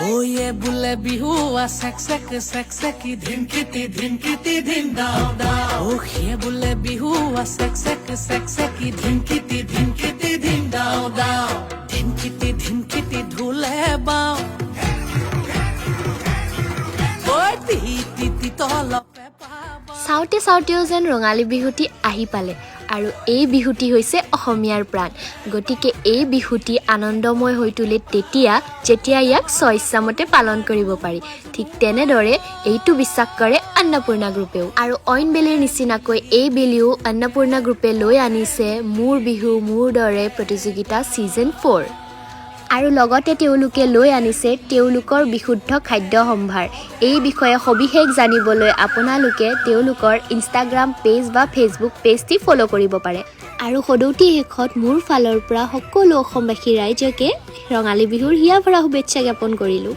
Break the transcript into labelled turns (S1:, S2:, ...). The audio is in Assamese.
S1: ওয়ে বুলে বিহু সেক সেক সেক সেকি ধিনকিতি ধিনকিতি ধিন দাও দাও ও হে বুলে বিহু সেক সেক সেক সেকি ধিনকিতি ধিনকিতি ধিন দাও দাও ধিনকিতি ধিনকিতি ঢোলে বাও ওই তিতি তি তলপে পাবা
S2: চাওঁতে চাওঁতেও যেন ৰঙালী বিহুটি আহি পালে আৰু এই বিহুটি হৈছে অসমীয়াৰ প্ৰাণ গতিকে এই বিহুটি আনন্দময় হৈ তুলে তেতিয়া যেতিয়া ইয়াক স্বইচ্ছামতে পালন কৰিব পাৰি ঠিক তেনেদৰে এইটো বিশ্বাস কৰে অন্নপূৰ্ণা গ্ৰুপেও আৰু অইন বেলিৰ নিচিনাকৈ এই বেলিও অন্নপূৰ্ণা গ্ৰুপে লৈ আনিছে মোৰ বিহু মোৰ দৰে প্ৰতিযোগিতা ছিজন 4 আৰু লগতে তেওঁলোকে লৈ আনিছে তেওঁলোকৰ বিশুদ্ধ খাদ্য সম্ভাৰ এই বিষয়ে সবিশেষ জানিবলৈ আপোনালোকে তেওঁলোকৰ ইনষ্টাগ্ৰাম পেজ বা ফেচবুক পেজটি ফলো কৰিব পাৰে আৰু সদৌতি শেষত মোৰ ফালৰ পৰা সকলো অসমবাসী ৰাইজকে ৰঙালী বিহুৰ হিয়া ভৰা শুভেচ্ছা জ্ঞাপন কৰিলোঁ